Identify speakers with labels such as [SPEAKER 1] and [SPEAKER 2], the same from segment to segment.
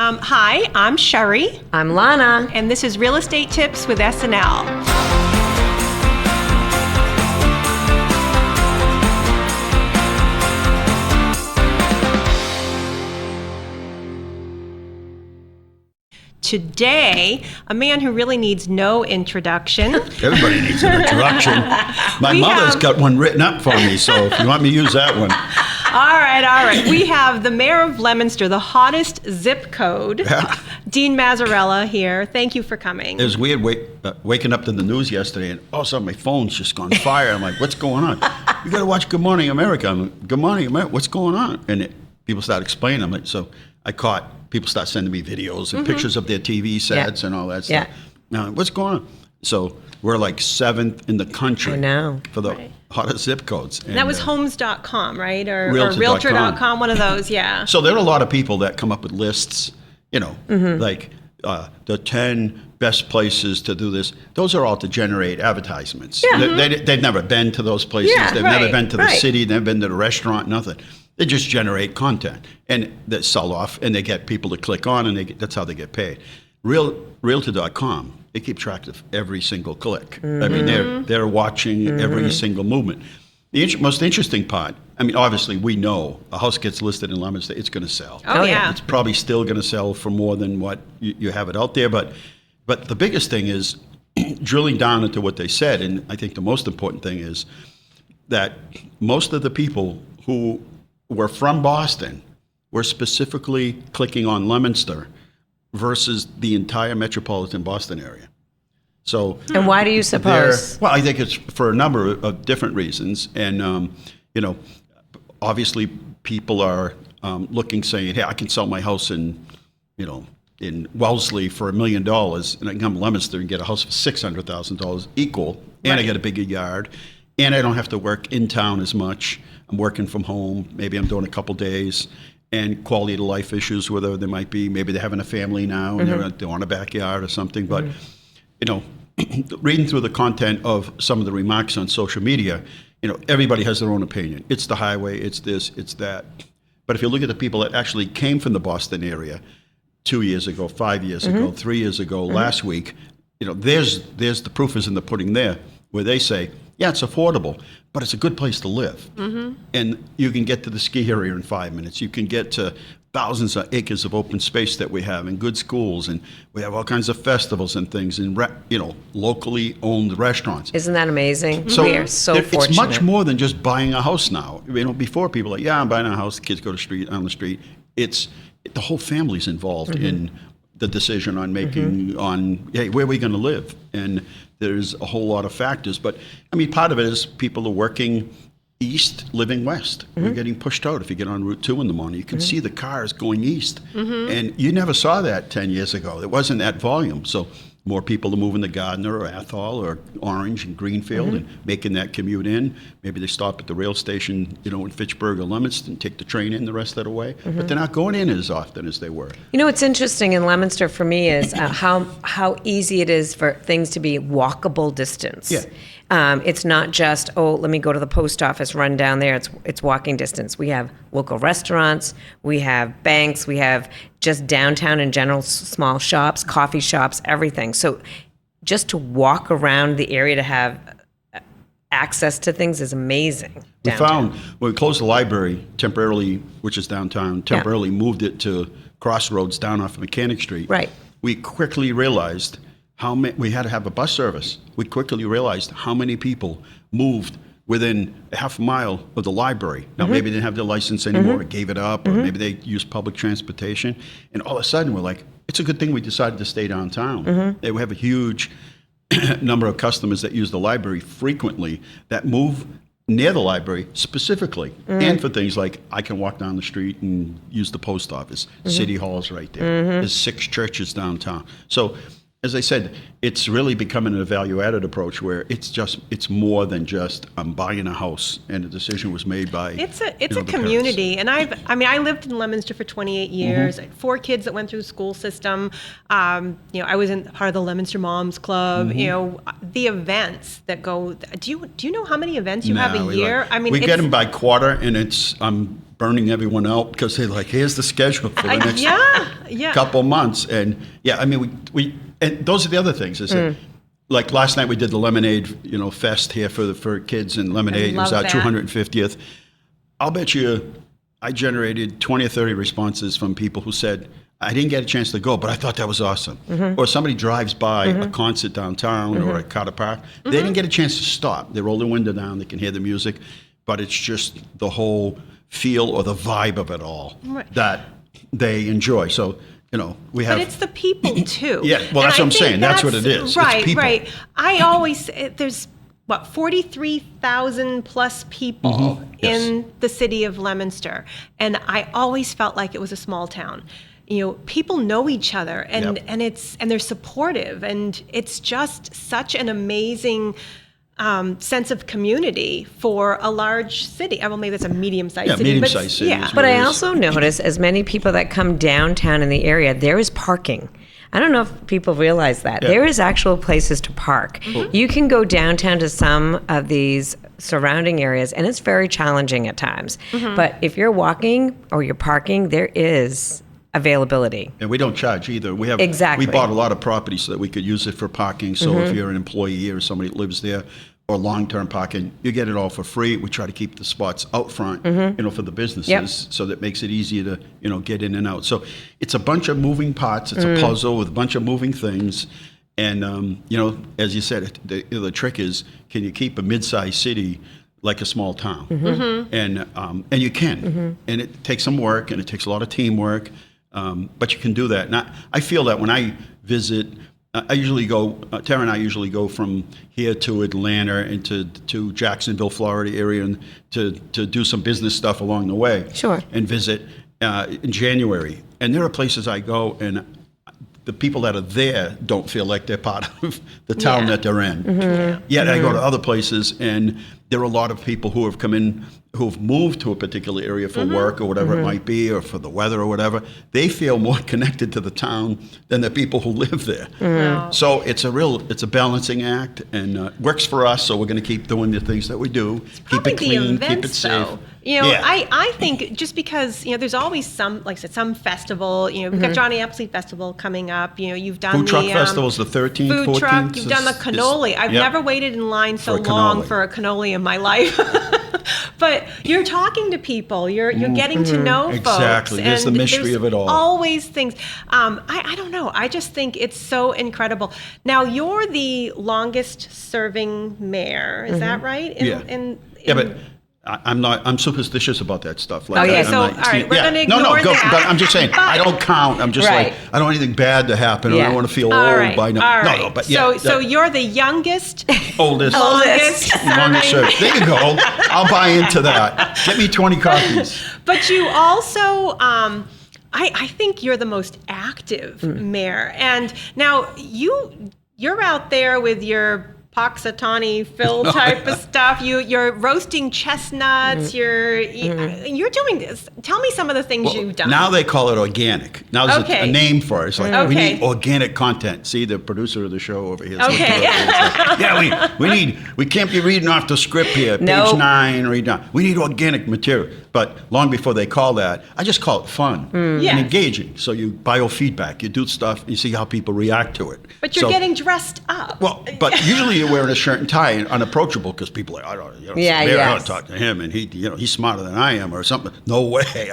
[SPEAKER 1] Hi, I'm Sherri.
[SPEAKER 2] I'm Lana.
[SPEAKER 1] And this is Real Estate Tips with SNL. Today, a man who really needs no introduction.
[SPEAKER 3] Everybody needs an introduction. My mother's got one written up for me, so if you want me to use that one.
[SPEAKER 1] All right. We have the mayor of Leominster, the hottest zip code, Dean Mazzarella here. Thank you for coming.
[SPEAKER 3] It was weird waking up to the news yesterday, and all of a sudden my phone's just gone fire. I'm like, what's going on? You got to watch Good Morning America. I'm like, Good Morning America, what's going on? And people start explaining. I'm like, so I caught people start sending me videos and pictures of their TV sets and all that stuff. Now, what's going on? So we're like 7th in the country for the hottest zip codes.
[SPEAKER 1] And that was homes.com, right? Or
[SPEAKER 3] Realtor.com.
[SPEAKER 1] Realtor.com, one of those, yeah.
[SPEAKER 3] So there are a lot of people that come up with lists, like the 10 best places to do this. Those are all to generate advertisements. Yeah. They've never been to those places. They've never been to the city. They've never been to the restaurant, nothing. They just generate content, and they sell off, and they get people to click on, and that's how they get paid. Realtor.com, they keep track of every single click. I mean, they're watching every single movement. The most interesting part, I mean, obviously we know a house gets listed in Leominster, it's going to sell.
[SPEAKER 1] Oh, yeah.
[SPEAKER 3] It's probably still going to sell for more than what you have it out there, but the biggest thing is drilling down into what they said, and I think the most important thing is that most of the people who were from Boston were specifically clicking on Leominster versus the entire metropolitan Boston area. So,
[SPEAKER 2] and why do you suppose?
[SPEAKER 3] Well, I think it's for a number of different reasons, and obviously people are looking, saying, "Hey, I can sell my house in Wellesley for $1 million, and I can come to Leominster and get a house for $600,000 equal, and I get a bigger yard, and I don't have to work in town as much. I'm working from home. Maybe I'm doing a couple days." And quality of life issues, whether they might be, maybe they're having a family now and they want a backyard or something. But, reading through the content of some of the remarks on social media, everybody has their own opinion. It's the highway, it's this, it's that. But if you look at the people that actually came from the Boston area 2 years ago, 5 years ago, 3 years ago, last week, there's the proof is in the pudding there, where they say, yeah, it's affordable, but it's a good place to live. And you can get to the ski area in 5 minutes. You can get to thousands of acres of open space that we have and good schools. And we have all kinds of festivals and things and, locally owned restaurants.
[SPEAKER 2] Isn't that amazing? So we are so fortunate.
[SPEAKER 3] It's much more than just buying a house now. Before people are like, yeah, I'm buying a house. The kids go on the street. It's the whole family's involved in the decision on making hey, where are we going to live? And there's a whole lot of factors. But, part of it is people are working east, living west. We're getting pushed out. If you get on Route 2 in the morning, you can see the cars going east. And you never saw that 10 years ago. It wasn't that volume. So more people are moving to Gardner or Athol or Orange and Greenfield and making that commute in. Maybe they stop at the rail station, in Fitchburg or Leominster and take the train in the rest of the way. But they're not going in as often as they were.
[SPEAKER 2] What's interesting in Leominster for me is how easy it is for things to be walkable distance.
[SPEAKER 3] Yeah.
[SPEAKER 2] It's not just, let me go to the post office, run down there. It's walking distance. We have local restaurants, we have banks, we have just downtown in general, small shops, coffee shops, everything. So just to walk around the area to have access to things is amazing.
[SPEAKER 3] We found, when we closed the library temporarily, which is downtown, moved it to Crossroads down off of Mechanic Street.
[SPEAKER 2] Right.
[SPEAKER 3] We quickly realized we had to have a bus service. We quickly realized how many people moved within a half a mile of the library. Now, maybe they didn't have their license anymore, or gave it up, or maybe they used public transportation. And all of a sudden, we're like, it's a good thing we decided to stay downtown. We have a huge number of customers that use the library frequently that move near the library specifically, and for things like I can walk down the street and use the post office. City Hall's right there. There's 6 churches downtown. So, as I said, it's really becoming a value-added approach where it's more than just I'm buying a house and the decision was made by
[SPEAKER 1] it's a community. Parents. And I lived in Leominster for 28 years. I had 4 kids that went through the school system. I was in part of the Leominster Moms Club. The events that go. Do you know how many events you have a year?
[SPEAKER 3] We get them by quarter, and I'm burning everyone out because they're like, here's the schedule for the next. couple months. And yeah, I mean, we and those are the other things. Is that, like last night we did the lemonade, fest here for kids and lemonade. It was our 250th. I'll bet you I generated 20 or 30 responses from people who said, I didn't get a chance to go, but I thought that was awesome. Or somebody drives by a concert downtown or at Carter Park. They didn't get a chance to stop. They roll the window down, they can hear the music, but it's just the whole feel or the vibe of it all that they enjoy. So, we have...
[SPEAKER 1] But it's the people, too.
[SPEAKER 3] Yeah, well, that's what I'm saying. That's what it is.
[SPEAKER 1] Right,
[SPEAKER 3] it's people.
[SPEAKER 1] Right. I always... There's, 43,000 plus people in the city of Leominster. And I always felt like it was a small town. People know each other and they're supportive, and it's just such an amazing sense of community for a large city. Well, maybe that's a medium-sized city.
[SPEAKER 3] Medium-sized city.
[SPEAKER 1] Yeah.
[SPEAKER 2] But I also notice as many people that come downtown in the area, there is parking. I don't know if people realize that. There is actual places to park. You can go downtown to some of these surrounding areas, and it's very challenging at times. But if you're walking or you're parking, there is availability.
[SPEAKER 3] And we don't charge either. We bought a lot of property so that we could use it for parking. So if you're an employee or somebody that lives there, or long-term parking, you get it all for free. We try to keep the spots out front, for the businesses, so that makes it easier to, get in and out. So it's a bunch of moving parts. It's a puzzle with a bunch of moving things. And, as you said, the trick is, can you keep a mid-sized city like a small town? And you can. And it takes some work, and it takes a lot of teamwork, but you can do that. And I feel that when I visit, I usually go, Tara and I usually go from here to Atlanta and to Jacksonville, Florida area, and to do some business stuff along the way.
[SPEAKER 2] Sure.
[SPEAKER 3] And visit in January. And there are places I go, and the people that are there don't feel like they're part of the town that they're in. Yet I go to other places, and there are a lot of people who have come in, who have moved to a particular area for work or whatever it might be, or for the weather or whatever. They feel more connected to the town than the people who live there. So it's a balancing act, and works for us. So we're going to keep doing the things that we do. Keep it clean, keep it safe.
[SPEAKER 1] Though. I think just because, there's always some, like I said, some festival, we've got Johnny Appleseed Festival coming up, you've done
[SPEAKER 3] Food Truck Festival's the 13th,
[SPEAKER 1] Food
[SPEAKER 3] 14th.
[SPEAKER 1] truck, you've done the cannoli. I've never waited in line so long for a cannoli in my life. But you're talking to people, you're getting to know folks.
[SPEAKER 3] Exactly, there's the mystery of it all.
[SPEAKER 1] Always things. I don't know, I just think it's so incredible. Now, you're the longest serving mayor, is that right? But I'm superstitious about that stuff. Like, okay, so all right, we're going to ignore that.
[SPEAKER 3] But I'm just saying, I don't count. I'm just like, I don't want anything bad to happen. I don't want to feel old by now.
[SPEAKER 1] All right. No, but so you're the youngest,
[SPEAKER 3] oldest, longest serving. There you go. I'll buy into that. Get me 20 copies.
[SPEAKER 1] But you also, I think you're the most active mayor. And now you're out there with your Poxitani Phil type of stuff. You're roasting chestnuts. You're doing this. Tell me some of the things you've done.
[SPEAKER 3] Now they call it organic. Now there's a name for it. It's like we need organic content. See, the producer of the show over here. We can't be reading off the script here. Page 9, read down. We need organic material. But long before they call that, I just call it fun and engaging. So you biofeedback. You do stuff. You see how people react to it.
[SPEAKER 1] But you're getting dressed up.
[SPEAKER 3] Well, but usually you're wearing a shirt and tie and unapproachable because people are like, I don't talk to him, and he's smarter than I am or something. No way.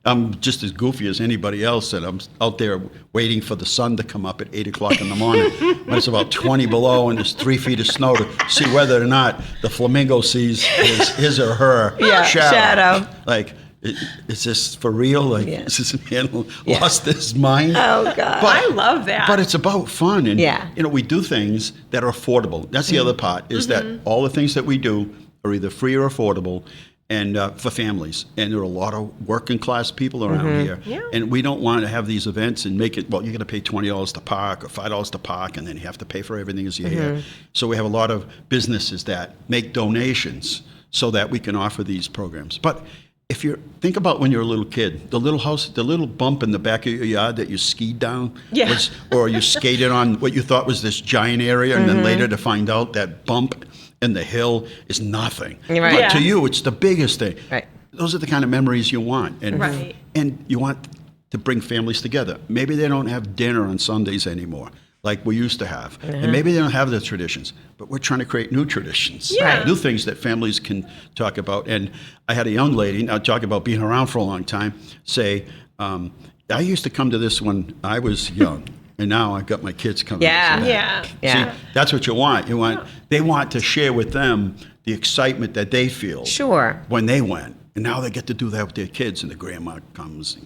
[SPEAKER 3] I'm just as goofy as anybody else, and I'm out there waiting for the sun to come up at 8 o'clock in the morning when it's about 20 below and there's 3 feet of snow to see whether or not the flamingo sees his or her shadow. Like, is this for real? Like, is this man lost his mind?
[SPEAKER 1] Oh, God. But I love that.
[SPEAKER 3] But it's about fun. And, we do things that are affordable. That's the other part, is that all the things that we do are either free or affordable, and for families. And there are a lot of working class people around here. Yeah. And we don't want to have these events and make it, you're going to pay $20 to park or $5 to park, and then you have to pay for everything as you're here. So we have a lot of businesses that make donations so that we can offer these programs. But if you think about when you're a little kid, the little house, the little bump in the back of your yard that you skied down, or you skated on what you thought was this giant area, and then later to find out that bump in the hill is nothing.
[SPEAKER 2] Right.
[SPEAKER 3] But to you, it's the biggest thing.
[SPEAKER 2] Right.
[SPEAKER 3] Those are the kind of memories you want, and you want to bring families together. Maybe they don't have dinner on Sundays anymore, like we used to have. And maybe they don't have the traditions, but we're trying to create new traditions, new things that families can talk about. And I had a young lady, now talking about being around for a long time, say, I used to come to this when I was young, and now I've got my kids coming.
[SPEAKER 1] Yeah.
[SPEAKER 3] See, that's what you want. They want to share with them the excitement that they feel when they went. And now they get to do that with their kids, and the grandma comes.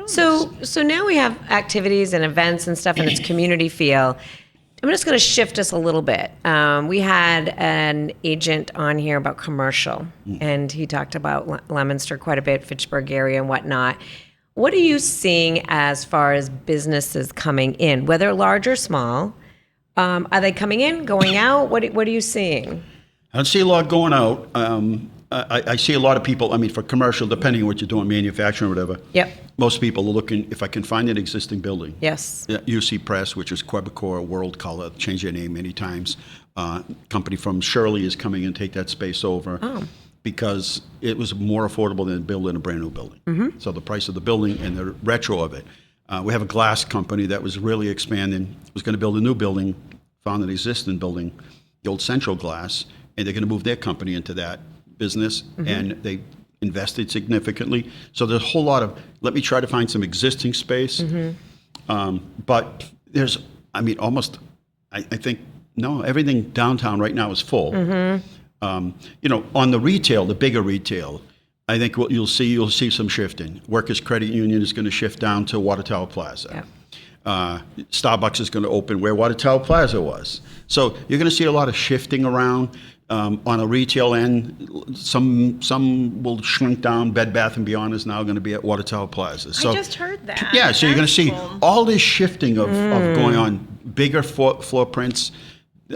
[SPEAKER 2] So now we have activities and events and stuff, and it's community feel. I'm just going to shift us a little bit. We had an agent on here about commercial, and he talked about Leominster quite a bit, Fitchburg area and whatnot. What are you seeing as far as businesses coming in, whether large or small? Are they coming in, going out? What are you seeing?
[SPEAKER 3] I don't see a lot going out. I see a lot of people, for commercial, depending on what you're doing, manufacturing or whatever. Yep. Most people are looking, if I can find an existing building.
[SPEAKER 2] Yes.
[SPEAKER 3] UC Press, which is Quebecor, World Color, changed their name many times. Company from Shirley is coming and take that space over. Because it was more affordable than building a brand new building. So the price of the building and the retro of it. We have a glass company that was really expanding, was going to build a new building, found an existing building, the old Central Glass, and they're going to move their company into that business, and they invested significantly. So there's a whole lot of, let me try to find some existing space. But there's, I think, no, everything downtown right now is full. On the retail, the bigger retail, I think what you'll see some shifting. Workers Credit Union is going to shift down to Water Tower Plaza. Starbucks is going to open where Water Tower Plaza was. So you're going to see a lot of shifting around on a retail end. Some will shrink down. Bed Bath & Beyond is now going to be at Water Tower Plaza. So,
[SPEAKER 1] I just heard that.
[SPEAKER 3] Yeah, so you're going to see all this shifting of going on. Bigger floor prints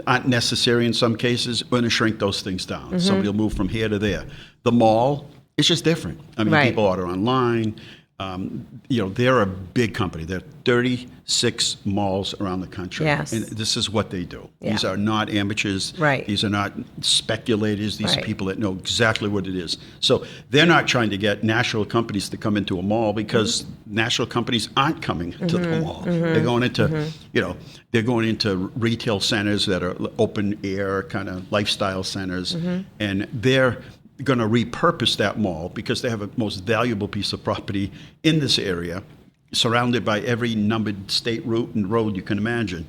[SPEAKER 3] aren't necessary in some cases. We're going to shrink those things down. Somebody will move from here to there. The mall, it's just different. People order online. They're a big company. There are 36 malls around the country.
[SPEAKER 2] Yes.
[SPEAKER 3] And this is what they do. These are not amateurs. These are not speculators. These are people that know exactly what it is. So they're not trying to get national companies to come into a mall because national companies aren't coming to the mall. They're going into, they're going into retail centers that are open air kind of lifestyle centers, and they're going to repurpose that mall because they have a most valuable piece of property in this area, surrounded by every numbered state route and road you can imagine.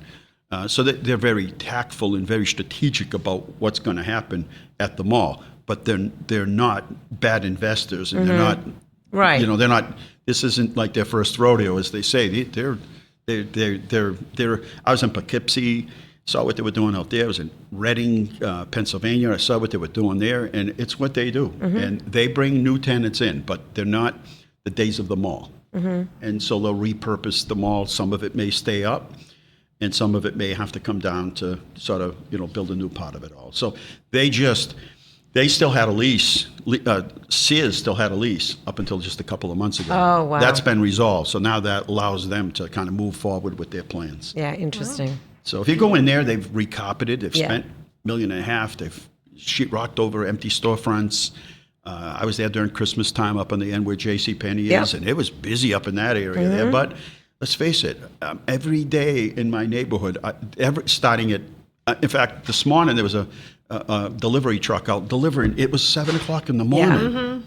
[SPEAKER 3] So that they're very tactful and very strategic about what's going to happen at the mall. But they're not bad investors, and they're not they're not. This isn't like their first rodeo, as they say. They're. I was in Poughkeepsie. Saw what they were doing out there. I was in Reading, Pennsylvania. I saw what they were doing there, and it's what they do. And they bring new tenants in, but they're not the days of the mall. And so they'll repurpose the mall. Some of it may stay up, and some of it may have to come down to sort of, build a new part of it all. So they still had a lease. Sears still had a lease up until just a couple of months ago.
[SPEAKER 2] Oh, wow.
[SPEAKER 3] That's been resolved. So now that allows them to kind of move forward with their plans.
[SPEAKER 2] Yeah, interesting.
[SPEAKER 3] Wow. So if you go in there, they've recarpeted. They've spent $1.5 million. They've sheetrocked over empty storefronts. I was there during Christmas time up on the end where JCPenney is, and it was busy up in that area there. But let's face it, every day in my neighborhood, starting at, in fact, this morning there was a delivery truck out delivering. It was 7 o'clock in the morning.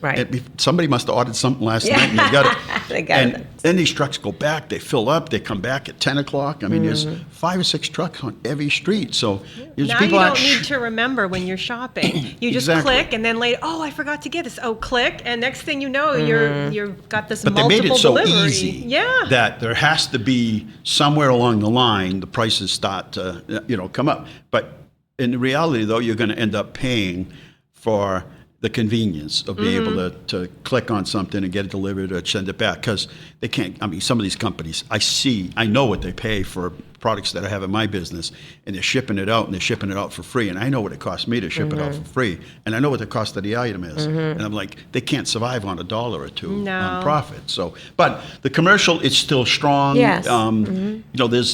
[SPEAKER 3] Somebody must have ordered something last night and they got it.
[SPEAKER 2] They got it.
[SPEAKER 3] Then these trucks go back, they fill up, they come back at 10 o'clock. There's 5 or 6 trucks on every street. So
[SPEAKER 1] now
[SPEAKER 3] people
[SPEAKER 1] you don't need to remember when you're shopping. You just click, and then later, I forgot to get this. Click, and next thing you know, you've got this multiple delivery.
[SPEAKER 3] But they made it so easy that there has to be somewhere along the line the prices start to come up. But in reality, though, you're going to end up paying for the convenience of being able to click on something and get it delivered or send it back, because they can't. Some of these companies, I know what they pay for products that I have in my business, and they're shipping it out, and they're shipping it out for free, and I know what it costs me to ship it out for free, and I know what the cost of the item is, and I'm like, they can't survive on $1 or $2 on profit. So, but the commercial is still strong.
[SPEAKER 2] Yes.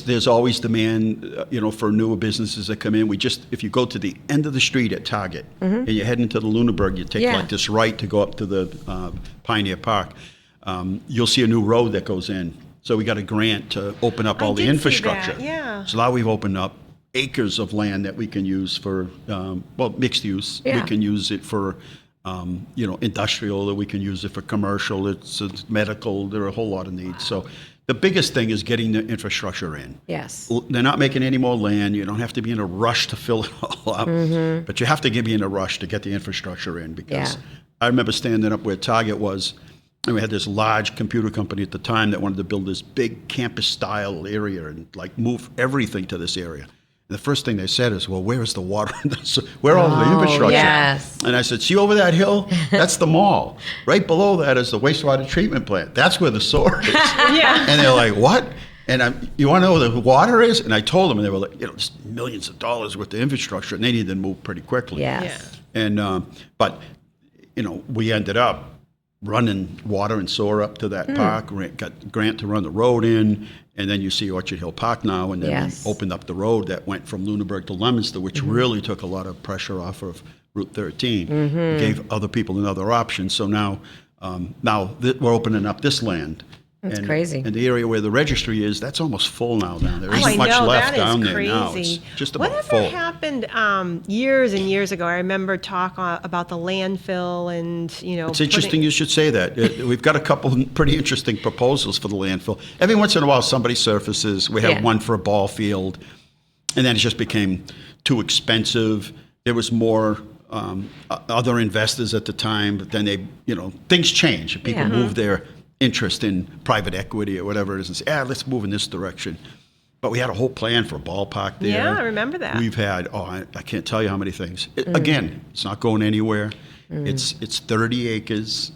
[SPEAKER 3] There's always demand, for newer businesses that come in. If you go to the end of the street at Target and you head into the Lunenburg, you take like this right to go up to the Pioneer Park. you'll see a new road that goes in. So we got a grant to open up all the
[SPEAKER 1] did see
[SPEAKER 3] infrastructure.
[SPEAKER 1] that, yeah.
[SPEAKER 3] So now we've opened up acres of land that we can use for, mixed use.
[SPEAKER 2] Yeah.
[SPEAKER 3] We can use it for, industrial, or we can use it for commercial, it's medical, there are a whole lot of needs. So the biggest thing is getting the infrastructure in.
[SPEAKER 2] Yes.
[SPEAKER 3] They're not making any more land. You don't have to be in a rush to fill it all up, but you have to be in a rush to get the infrastructure in, because
[SPEAKER 2] Yeah.
[SPEAKER 3] I remember standing up where Target was, and we had this large computer company at the time that wanted to build this big campus-style area and like move everything to this area. And the first thing they said is, well, where is the water? Where are all the infrastructure?
[SPEAKER 2] yes.
[SPEAKER 3] And I said, see over that hill? That's the mall. Right below that is the wastewater treatment plant. That's where the sewer is.
[SPEAKER 1] Yeah.
[SPEAKER 3] And they're like, what? And you want to know where the water is? And I told them, and they were like, just millions of dollars worth of infrastructure, and they needed to move pretty quickly.
[SPEAKER 2] Yes.
[SPEAKER 3] And but we ended up running water and sewer up to that park. We got a grant to run the road in, and then you see Orchard Hill Park now, and then
[SPEAKER 2] Yes.
[SPEAKER 3] we opened up the road that went from Lunenburg to Leominster, which really took a lot of pressure off of Route 13. Gave other people another option. So now, we're opening up this land.
[SPEAKER 2] That's crazy.
[SPEAKER 3] And the area where the registry is, that's almost full now down there. There
[SPEAKER 1] Oh, I
[SPEAKER 3] isn't much
[SPEAKER 1] know,
[SPEAKER 3] left
[SPEAKER 1] that is
[SPEAKER 3] down there
[SPEAKER 1] crazy.
[SPEAKER 3] now. It's just about
[SPEAKER 1] Whatever
[SPEAKER 3] full.
[SPEAKER 1] happened years and years ago? I remember talk about the landfill and,
[SPEAKER 3] It's interesting you should say that. We've got a couple pretty interesting proposals for the landfill. Every once in a while, somebody surfaces. We have
[SPEAKER 2] Yeah.
[SPEAKER 3] one for a ball field, and then it just became too expensive. There was more other investors at the time, but then things change. People
[SPEAKER 2] Yeah.
[SPEAKER 3] move their interest in private equity or whatever it is and say, let's move in this direction. But we had a whole plan for a ballpark there.
[SPEAKER 1] Yeah, I remember that.
[SPEAKER 3] We've had, I can't tell you how many things. Again, it's not going anywhere. It's 30 acres.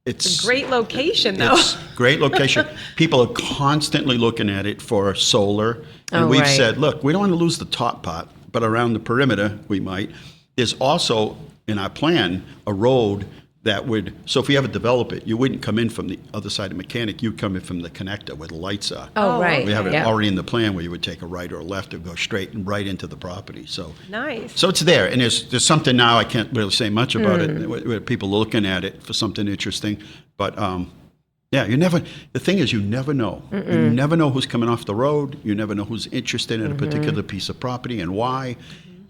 [SPEAKER 3] It's
[SPEAKER 1] a great location, though.
[SPEAKER 3] It's great location. People are constantly looking at it for solar. And
[SPEAKER 2] Oh,
[SPEAKER 3] we've
[SPEAKER 2] right.
[SPEAKER 3] said, look, we don't want to lose the top part, but around the perimeter we might. There's also, in our plan, a road that would, so if we ever develop it, you wouldn't come in from the other side of Mechanic, you'd come in from the connector where the lights are.
[SPEAKER 2] Oh, right.
[SPEAKER 3] We have it
[SPEAKER 2] Yeah.
[SPEAKER 3] already in the plan where you would take a right or a left and go straight and right into the property. So
[SPEAKER 1] Nice.
[SPEAKER 3] so it's there, and there's something now, I can't really say much about it, where people are looking at it for something interesting. But the thing is, you never know. You never know who's coming off the road. You never know who's interested in a particular piece of property and why.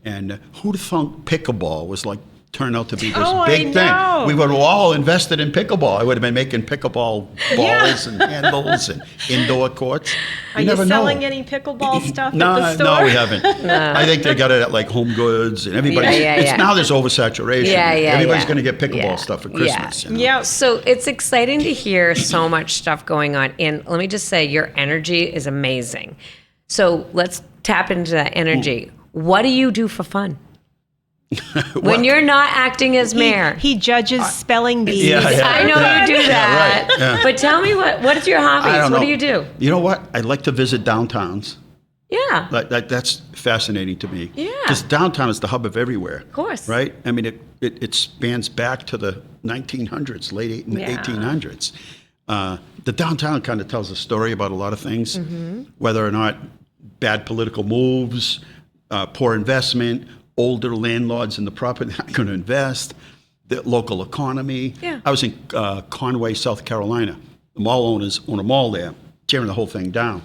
[SPEAKER 3] And who'd have thought pickleball was like, turned out to be this
[SPEAKER 1] Oh,
[SPEAKER 3] big
[SPEAKER 1] I
[SPEAKER 3] thing.
[SPEAKER 1] know.
[SPEAKER 3] We would have all invested in pickleball. I would have been making pickleball balls and handles and indoor courts.
[SPEAKER 1] Are you
[SPEAKER 3] never know.
[SPEAKER 1] selling any pickleball stuff at the store?
[SPEAKER 3] No, we haven't. I think they got it at like Home Goods and everybody's.
[SPEAKER 2] Yeah.
[SPEAKER 3] Now there's oversaturation.
[SPEAKER 2] Yeah,
[SPEAKER 3] Everybody's
[SPEAKER 2] yeah.
[SPEAKER 3] going to get pickleball
[SPEAKER 2] Yeah.
[SPEAKER 3] stuff for
[SPEAKER 2] Yeah.
[SPEAKER 3] Christmas. You know?
[SPEAKER 1] Yeah.
[SPEAKER 2] So it's exciting to hear so much stuff going on. And let me just say, your energy is amazing. So let's tap into that energy. What do you do for fun? When you're not acting as mayor.
[SPEAKER 1] He judges spelling bees.
[SPEAKER 3] Yeah, yeah.
[SPEAKER 2] I know you do that.
[SPEAKER 3] right, yeah.
[SPEAKER 2] But tell me what is your hobbies?
[SPEAKER 3] I don't
[SPEAKER 2] What
[SPEAKER 3] know.
[SPEAKER 2] do you do?
[SPEAKER 3] You know what? I like to visit downtowns.
[SPEAKER 2] Yeah.
[SPEAKER 3] That's fascinating to me.
[SPEAKER 2] Yeah.
[SPEAKER 3] Because downtown is the hub of everywhere. Of
[SPEAKER 2] course.
[SPEAKER 3] Right? I mean, it spans back to the 1900s, late
[SPEAKER 1] Yeah.
[SPEAKER 3] 1800s. The downtown kind of tells a story about a lot of things,
[SPEAKER 2] Mm-hmm.
[SPEAKER 3] whether or not bad political moves, poor investment, older landlords in the property not going to invest, the local economy.
[SPEAKER 2] Yeah.
[SPEAKER 3] I was in Conway, South Carolina. The mall owners own a mall there, tearing the whole thing down.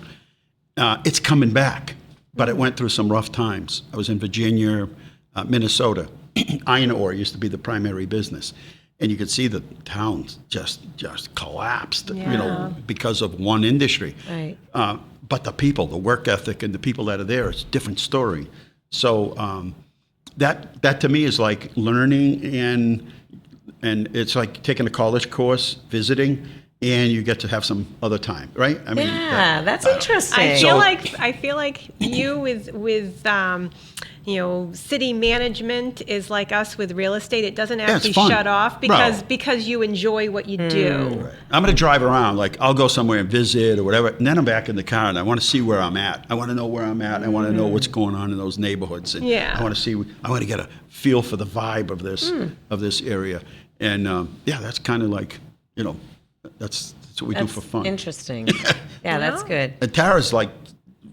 [SPEAKER 3] It's coming back, but it went through some rough times. I was in Virginia, Minnesota. Iron ore used to be the primary business. And you could see the town just collapsed,
[SPEAKER 1] Yeah.
[SPEAKER 3] because of one industry.
[SPEAKER 2] Right.
[SPEAKER 3] But the people, the work ethic, and the people that are there, it's a different story. So that to me is like learning, and it's like taking a college course, visiting, and you get to have some other time, right? I mean,
[SPEAKER 2] That's interesting.
[SPEAKER 1] I feel like you with city management is like us with real estate. It doesn't
[SPEAKER 3] it's
[SPEAKER 1] actually
[SPEAKER 3] fun.
[SPEAKER 1] shut off
[SPEAKER 3] No.
[SPEAKER 1] because you enjoy what you do.
[SPEAKER 3] I'm going to drive around. Like, I'll go somewhere and visit or whatever, and then I'm back in the car, and I want to see where I'm at. I want to know where I'm at. I want to know what's going on in those neighborhoods. And
[SPEAKER 1] Yeah.
[SPEAKER 3] I want to get a feel for the vibe of this area. And that's kind of like, that's what we do for fun.
[SPEAKER 2] Interesting. Yeah, that's good.
[SPEAKER 3] And Tara's like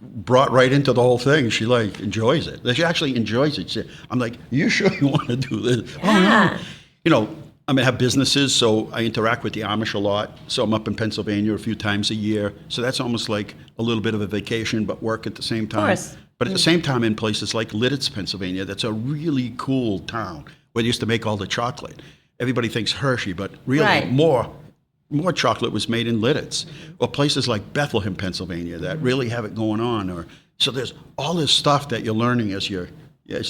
[SPEAKER 3] brought right into the whole thing. She like enjoys it. She actually enjoys it. I'm like, you sure you want to do this?
[SPEAKER 2] Yeah.
[SPEAKER 3] Oh no. I mean, I have businesses, so I interact with the Amish a lot. So I'm up in Pennsylvania a few times a year. So that's almost like a little bit of a vacation, but work at the same time.
[SPEAKER 2] course.
[SPEAKER 3] But at the same time, in places like Lidditz, Pennsylvania, that's a really cool town where they used to make all the chocolate. Everybody thinks Hershey, but really
[SPEAKER 2] Right.
[SPEAKER 3] more chocolate was made in Lidditz. Or places like Bethlehem, Pennsylvania, that really have it going on. Or so there's all this stuff that you're learning as you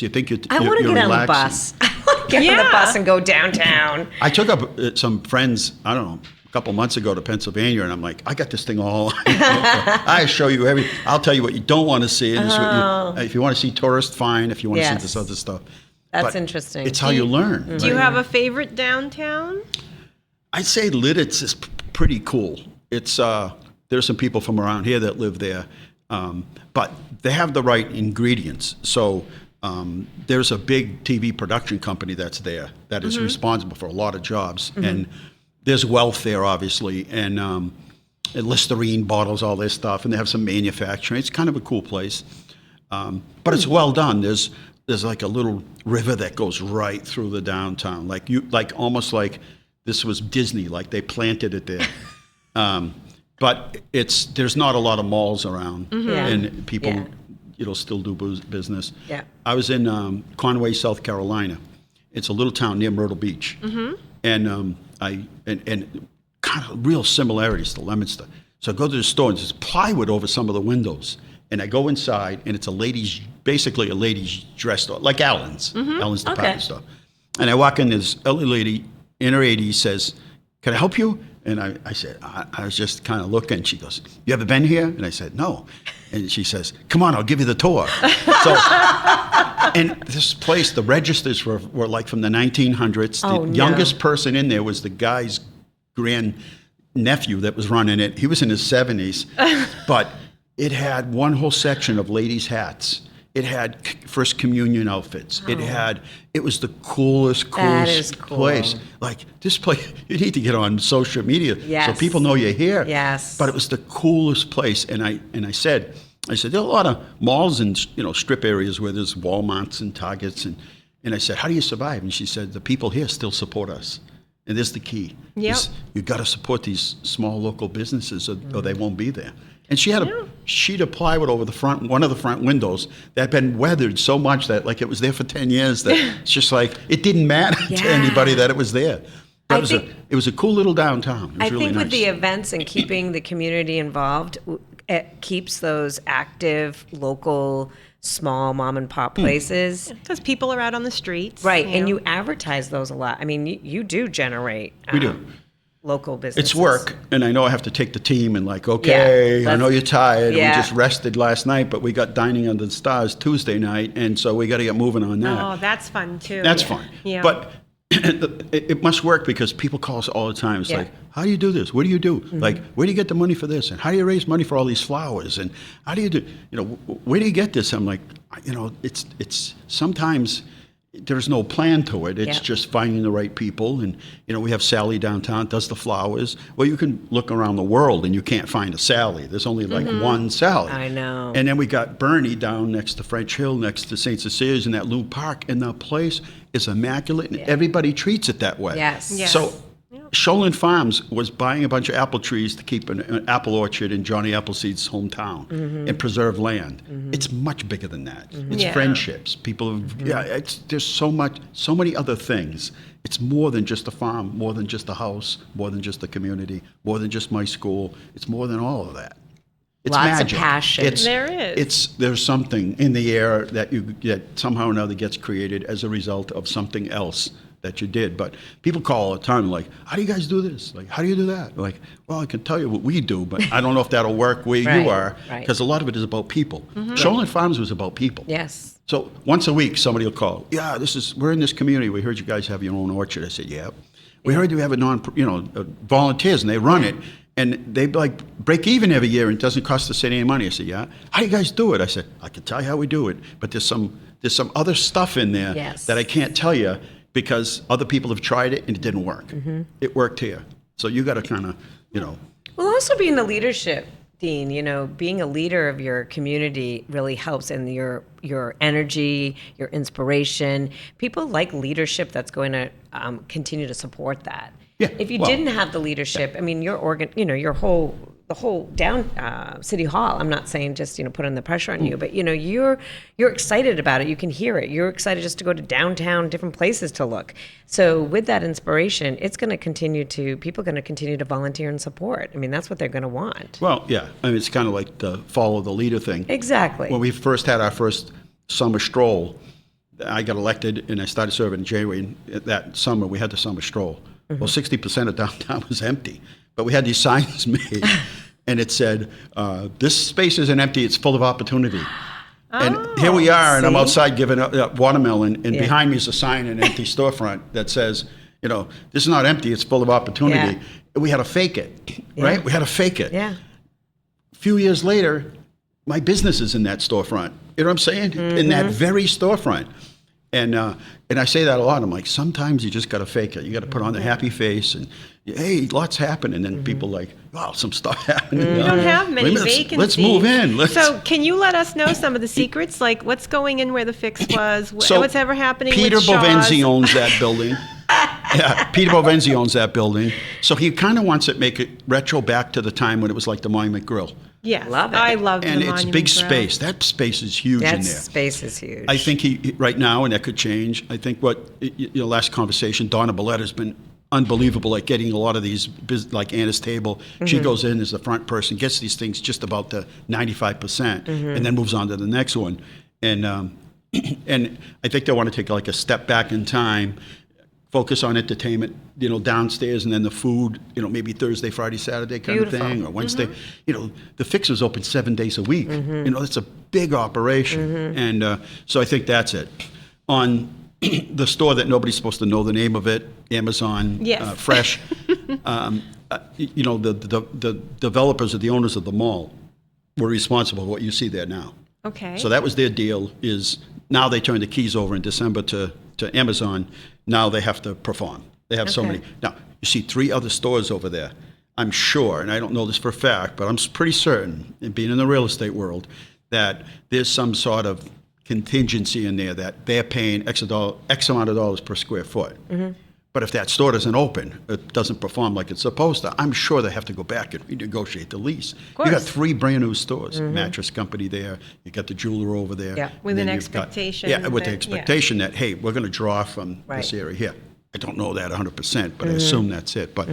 [SPEAKER 3] think you're
[SPEAKER 2] I want to
[SPEAKER 3] you're
[SPEAKER 2] get on the
[SPEAKER 3] relaxing.
[SPEAKER 2] bus. I want to get on the bus and go downtown.
[SPEAKER 3] I took up some friends, I don't know, a couple months ago to Pennsylvania, and I'm like, I got this thing all. I show you I'll tell you what you don't want to see. And this is what if you want to see tourists, fine. If you want to see
[SPEAKER 2] Yes.
[SPEAKER 3] this other stuff.
[SPEAKER 2] That's
[SPEAKER 3] But
[SPEAKER 2] interesting.
[SPEAKER 3] It's how you learn.
[SPEAKER 1] Do you have a favorite downtown?
[SPEAKER 3] I'd say Lidditz is pretty cool. It's there's some people from around here that live there, but they have the right ingredients. So there's a big TV production company that's there that is responsible for a lot of jobs, and there's wealth there, obviously, and Listerine bottles, all this stuff, and they have some manufacturing. It's kind of a cool place, but it's well done. There's like a little river that goes right through the downtown, almost like this was Disney, like they planted it there. But there's not a lot of malls around,
[SPEAKER 2] Yeah.
[SPEAKER 3] and people,
[SPEAKER 2] Yeah.
[SPEAKER 3] still do business.
[SPEAKER 2] Yeah.
[SPEAKER 3] I was in Conway, South Carolina. It's a little town near Myrtle Beach, and and kind of real similarities to Leominster. So I go to the store and there's plywood over some of the windows, and I go inside and it's basically a ladies' dress store, like Allen's department store. And I walk in, this elderly lady in her 80s says, "Can I help you?" And I said, I was just kind of looking. She goes, "You ever been here?" And I said, "No." And she says, "Come on, I'll give you the tour." So, and this place, the registers were like from the 1900s.
[SPEAKER 2] Oh,
[SPEAKER 3] The
[SPEAKER 2] no.
[SPEAKER 3] youngest person in there was the guy's grandnephew that was running it. He was in his 70s, but it had one whole section of ladies' hats. It had First Communion outfits. It was the coolest
[SPEAKER 2] is cool.
[SPEAKER 3] place. Like this place, you need to get on social media so
[SPEAKER 2] Yes.
[SPEAKER 3] people know you're here.
[SPEAKER 2] Yes.
[SPEAKER 3] But it was the coolest place. And I said, there are a lot of malls and strip areas where there's Walmarts and Targets, and I said, how do you survive? And she said, the people here still support us. And there's the key.
[SPEAKER 1] Yep.
[SPEAKER 3] You got to support these small local businesses or they won't be there. And she had a sheet of plywood over one of the front windows that had been weathered so much that like it was there for 10 years that it's just like it didn't matter to anybody that it was there. It was a cool little downtown. It was
[SPEAKER 2] I
[SPEAKER 3] really
[SPEAKER 2] think
[SPEAKER 3] nice.
[SPEAKER 2] with the events and keeping the community involved, it keeps those active, local, small mom and pop places.
[SPEAKER 1] Because people are out on the streets.
[SPEAKER 2] Right,
[SPEAKER 1] you
[SPEAKER 2] and
[SPEAKER 1] know.
[SPEAKER 2] you advertise those a lot. I mean, you do generate
[SPEAKER 3] We do.
[SPEAKER 2] local businesses.
[SPEAKER 3] It's work, and I know I have to take the team and okay, I know you're tired.
[SPEAKER 2] Yeah.
[SPEAKER 3] We just rested last night, but we got Dining Under the Stars Tuesday night, and so we got to get moving on that.
[SPEAKER 1] Oh, that's fun too.
[SPEAKER 3] That's fun.
[SPEAKER 1] Yeah.
[SPEAKER 3] But it must work because people call us all the time. It's
[SPEAKER 2] Yeah.
[SPEAKER 3] like, how do you do this? What do you do? Like, where do you get the money for this? And how do you raise money for all these flowers? And how do you do, where do you get this? I'm like, it's sometimes there's no plan to it. It's
[SPEAKER 2] Yeah.
[SPEAKER 3] just finding the right people. And, we have Sally downtown, does the flowers. Well, you can look around the world and you can't find a Sally. There's only like one Sally.
[SPEAKER 2] I know.
[SPEAKER 3] And then we got Bernie down next to French Hill, next to St. Cecilia's in that little park. And the place is immaculate and everybody treats it that way.
[SPEAKER 2] Yes.
[SPEAKER 1] Yes.
[SPEAKER 3] So Shoalin Farms was buying a bunch of apple trees to keep an apple orchard in Johnny Appleseed's hometown and preserve land. It's much bigger than that. It's
[SPEAKER 1] Yeah.
[SPEAKER 3] friendships. People, there's so many other things. It's more than just a farm, more than just a house, more than just a community, more than just my school. It's more than all of that. It's
[SPEAKER 2] Lots of
[SPEAKER 3] magic.
[SPEAKER 2] passion.
[SPEAKER 1] There is.
[SPEAKER 3] There's something in the air that somehow or another gets created as a result of something else that you did. But people call all the time like, how do you guys do this? Like, how do you do that? Like, well, I can tell you what we do, but I don't know if that'll work where
[SPEAKER 2] Right,
[SPEAKER 3] you are,
[SPEAKER 2] right.
[SPEAKER 3] because a lot of it is about people. Shoalin Farms was about people.
[SPEAKER 2] Yes.
[SPEAKER 3] So once a week, somebody will call. Yeah, we're in this community. We heard you guys have your own orchard. I said, yeah. We heard you have volunteers, and they run it, and they like break even every year, and it doesn't cost the city any money. I said, yeah. How do you guys do it? I said, I can tell you how we do it, but there's some other stuff in there
[SPEAKER 2] Yes.
[SPEAKER 3] that I can't tell you because other people have tried it and it didn't work. It worked here, so you got to kind of,
[SPEAKER 2] We'll also be in the leadership Dean, being a leader of your community really helps, and your energy, your inspiration. People like leadership that's going to continue to support that.
[SPEAKER 3] Yeah,
[SPEAKER 2] If you
[SPEAKER 3] well,
[SPEAKER 2] didn't have the leadership, I mean, the whole down City Hall. I'm not saying just putting the pressure on you, but you're excited about it. You can hear it. You're excited just to go to downtown, different places to look. So with that inspiration, it's going to people are going to continue to volunteer and support. I mean, that's what they're going to want.
[SPEAKER 3] Well, yeah. I mean, it's kind of like the follow the leader thing.
[SPEAKER 2] Exactly.
[SPEAKER 3] When we first had our first summer stroll, I got elected and I started serving in January. And that summer, we had the summer stroll. Well, 60% of downtown was empty, but we had these signs made, and it said, "This space isn't empty; it's full of opportunity." And here we are, and I'm outside giving up watermelon, and behind me is a sign in an empty storefront that says, "This is not empty; it's full of opportunity."
[SPEAKER 2] Yeah.
[SPEAKER 3] And we had to fake it, right? We had to fake it.
[SPEAKER 2] Yeah.
[SPEAKER 3] A few years later, my business is in that storefront. You know what I'm saying? In that very storefront. And I say that a lot. I'm like, sometimes you just got to fake it. You got to put on the happy face and, hey, lots happening. And then people like, wow, some stuff happening.
[SPEAKER 1] We don't have many vacancies.
[SPEAKER 3] Let's move in.
[SPEAKER 1] So can you let us know some of the secrets, like what's going in where the fix was, what's ever happening
[SPEAKER 3] Peter
[SPEAKER 1] with Shaw's?
[SPEAKER 3] Bovenzi owns that building. Yeah, Peter Bovenzi owns that building. So he kind of wants to make it retro back to the time when it was like the Monument Grill.
[SPEAKER 1] Yes,
[SPEAKER 2] Love it.
[SPEAKER 1] I love
[SPEAKER 3] And
[SPEAKER 1] the
[SPEAKER 3] it's
[SPEAKER 1] Monument
[SPEAKER 3] big
[SPEAKER 1] Grill.
[SPEAKER 3] space. That space is huge in
[SPEAKER 2] That
[SPEAKER 3] there.
[SPEAKER 2] space is huge.
[SPEAKER 3] I think he right now, and that could change. I think last conversation, Donna Balletta's been unbelievable at getting a lot of these, like Anna's Table. She goes in as the front person, gets these things just about the 95%, and then moves on to the next one. And and I think they want to take like a step back in time, focus on entertainment, downstairs, and then the food, maybe Thursday, Friday, Saturday kind
[SPEAKER 2] Beautiful.
[SPEAKER 3] of thing, or Wednesday. The Fix is open 7 days a week. It's a big operation. And so I think that's it. On the store that nobody's supposed to know the name of it, Amazon
[SPEAKER 1] Yes.
[SPEAKER 3] Fresh, the developers or the owners of the mall were responsible for what you see there now.
[SPEAKER 1] Okay.
[SPEAKER 3] So that was their deal, is now they turned the keys over in December to Amazon. Now they have to perform. They have so
[SPEAKER 2] Okay.
[SPEAKER 3] many. Now, you see 3 other stores over there. I'm sure, and I don't know this for a fact, but I'm pretty certain, in being in the real estate world, that there's some sort of contingency in there that they're paying X amount of dollars per square foot. But if that store doesn't open, it doesn't perform like it's supposed to, I'm sure they have to go back and renegotiate the lease. You got 3 brand new stores, mattress company there, you got the jeweler over there.
[SPEAKER 2] Yeah.
[SPEAKER 1] With
[SPEAKER 3] and
[SPEAKER 1] an
[SPEAKER 3] then you've got-
[SPEAKER 1] expectation
[SPEAKER 3] with the
[SPEAKER 1] that-
[SPEAKER 3] expectation that, hey, we're going to draw from this
[SPEAKER 2] Right.
[SPEAKER 3] area here. I don't know that 100%, but I assume that's it. But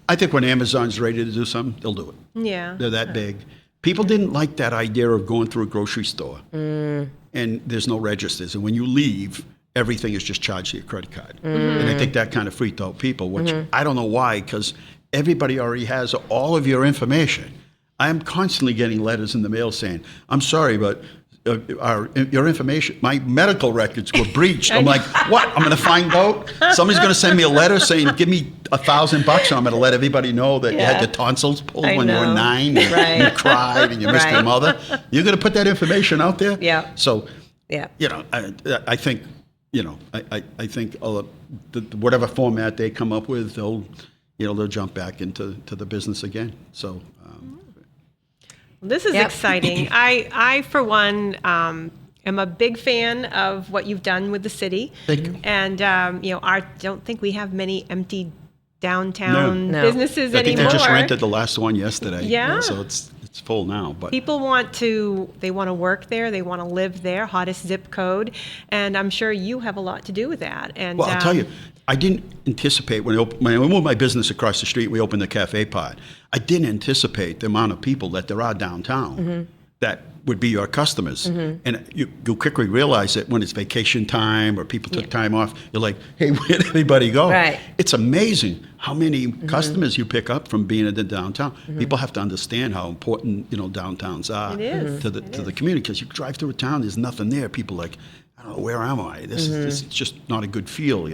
[SPEAKER 3] I think when Amazon's ready to do something, they'll do it.
[SPEAKER 1] Yeah.
[SPEAKER 3] They're that big. People didn't like that idea of going through a grocery store and there's no registers. And when you leave, everything is just charged to your credit card. And I think that kind of freaked out people, which I don't know why, because everybody already has all of your information. I am constantly getting letters in the mail saying, I'm sorry, but your information, my medical records were breached. I'm like, what? I'm going to find out? Somebody's going to send me a letter saying, give me $1,000 and I'm going to let everybody know that you had your tonsils pulled
[SPEAKER 2] I
[SPEAKER 3] when you were
[SPEAKER 2] know.
[SPEAKER 3] 9 and
[SPEAKER 2] Right.
[SPEAKER 3] you cried and you missed your
[SPEAKER 2] Right.
[SPEAKER 3] mother. You're going to put that information out there?
[SPEAKER 2] Yeah.
[SPEAKER 3] So,
[SPEAKER 2] Yeah.
[SPEAKER 3] I think, I think whatever format they come up with, they'll jump back into the business again. So,
[SPEAKER 1] This is
[SPEAKER 2] Yep.
[SPEAKER 1] exciting. I for one, am a big fan of what you've done with the city.
[SPEAKER 3] Thank you.
[SPEAKER 1] And, I don't think we have many empty downtown
[SPEAKER 2] No.
[SPEAKER 1] businesses
[SPEAKER 3] I think
[SPEAKER 1] anymore.
[SPEAKER 3] they just rented the last one yesterday.
[SPEAKER 1] Yeah.
[SPEAKER 3] So it's full now. But
[SPEAKER 1] People want to work there, they want to live there, hottest zip code, and I'm sure you have a lot to do with that. And
[SPEAKER 3] well, I'll tell you, I didn't anticipate when I moved my business across the street. We opened the Cafe Pod. I didn't anticipate the amount of people that there are downtown that would be your customers. And you quickly realize that when it's vacation time or people took time off, you're like, hey, where'd everybody go?
[SPEAKER 2] Right.
[SPEAKER 3] It's amazing how many customers you pick up from being in the downtown. People have to understand how important downtowns are
[SPEAKER 1] It is.
[SPEAKER 3] to the community, because you drive through a town, there's nothing there. People are like, I don't know, where am I? This is just not a good feel,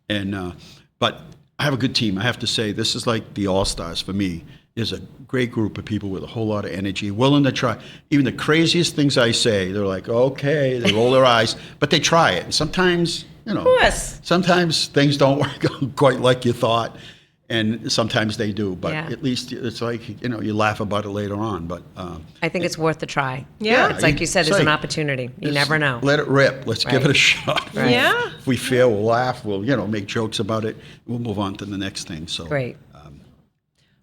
[SPEAKER 3] And but I have a good team. I have to say, this is like the all-stars for me. There's a great group of people with a whole lot of energy, willing to try. Even the craziest things I say, they're like, okay, they roll their eyes, but they try it. And sometimes,
[SPEAKER 2] course.
[SPEAKER 3] sometimes things don't work out quite like you thought. And sometimes they do, but
[SPEAKER 2] Yeah.
[SPEAKER 3] at least it's like, you laugh about it later on. But
[SPEAKER 2] I think it's worth the try.
[SPEAKER 1] Yeah.
[SPEAKER 2] It's like you said,
[SPEAKER 3] It's
[SPEAKER 2] it's an
[SPEAKER 3] like-
[SPEAKER 2] opportunity. You
[SPEAKER 3] just
[SPEAKER 2] never know.
[SPEAKER 3] Let it rip. Let's give
[SPEAKER 2] Right.
[SPEAKER 3] it a shot.
[SPEAKER 2] Right.
[SPEAKER 1] Yeah.
[SPEAKER 3] If we fail, we'll laugh. We'll, make jokes about it. We'll move on to the next thing. So
[SPEAKER 2] Great.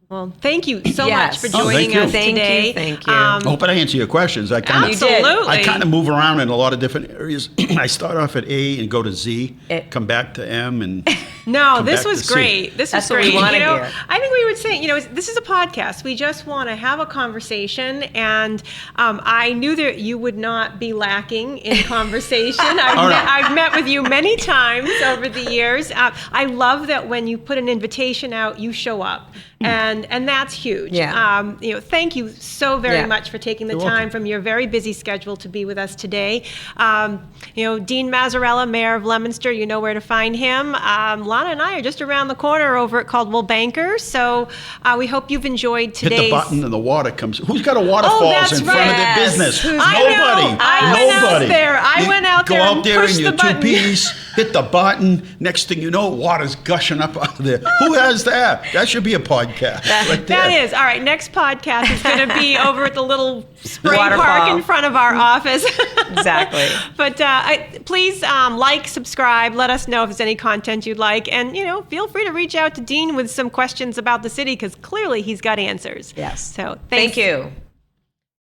[SPEAKER 1] Well, thank you so
[SPEAKER 2] Yes.
[SPEAKER 1] much for
[SPEAKER 3] Oh,
[SPEAKER 1] joining
[SPEAKER 3] thank you.
[SPEAKER 1] us
[SPEAKER 2] Thank you,
[SPEAKER 1] today.
[SPEAKER 2] thank you.
[SPEAKER 3] I hope I answer your questions. I kind of
[SPEAKER 1] Absolutely.
[SPEAKER 3] I kind of move around in a lot of different areas. I start off at A and go to Z, come back to M, and
[SPEAKER 1] No,
[SPEAKER 3] come
[SPEAKER 1] this
[SPEAKER 3] back
[SPEAKER 1] was
[SPEAKER 3] to C.
[SPEAKER 1] great. This
[SPEAKER 2] That's
[SPEAKER 1] was
[SPEAKER 2] what we
[SPEAKER 1] great.
[SPEAKER 2] wanna
[SPEAKER 1] You know,
[SPEAKER 2] hear.
[SPEAKER 1] I think we would say, this is a podcast. We just want to have a conversation, and I knew that you would not be lacking in conversation.
[SPEAKER 3] All right.
[SPEAKER 1] I've met with you many times over the years. I love that when you put an invitation out, you show up, and that's huge.
[SPEAKER 2] Yeah.
[SPEAKER 1] Thank you so very
[SPEAKER 2] Yeah.
[SPEAKER 1] much for taking the
[SPEAKER 3] You're
[SPEAKER 1] time
[SPEAKER 3] welcome.
[SPEAKER 1] from your very busy schedule to be with us today. Dean Mazzarella, Mayor of Leominster, you know where to find him. Lana and I are just around the corner over at Coldwell Banker, so we hope you've enjoyed
[SPEAKER 3] Hit
[SPEAKER 1] today's.
[SPEAKER 3] the button and the water comes. Who's got a waterfalls
[SPEAKER 1] that's
[SPEAKER 3] in front of
[SPEAKER 1] right.
[SPEAKER 3] their
[SPEAKER 2] Yes.
[SPEAKER 3] business?
[SPEAKER 2] Who's-
[SPEAKER 1] I
[SPEAKER 3] Nobody.
[SPEAKER 1] know. I went out
[SPEAKER 3] Nobody.
[SPEAKER 1] there. I
[SPEAKER 3] You
[SPEAKER 1] went out
[SPEAKER 3] go
[SPEAKER 1] there
[SPEAKER 3] out
[SPEAKER 1] and
[SPEAKER 3] there
[SPEAKER 1] pushed
[SPEAKER 3] in your
[SPEAKER 1] the button.
[SPEAKER 3] 2Ps, hit the button. Next thing you know, water's gushing up out of there. Who has that? That should be a podcast. Right there.
[SPEAKER 1] That is. All right, next podcast is going to be over at the little spring
[SPEAKER 2] Waterfall.
[SPEAKER 1] park in front of our office.
[SPEAKER 2] Exactly.
[SPEAKER 1] But please like, subscribe, let us know if there's any content you'd like, and feel free to reach out to Dean with some questions about the city, because clearly he's got answers.
[SPEAKER 2] Yes.
[SPEAKER 1] So
[SPEAKER 2] Thank
[SPEAKER 1] thanks.
[SPEAKER 2] you.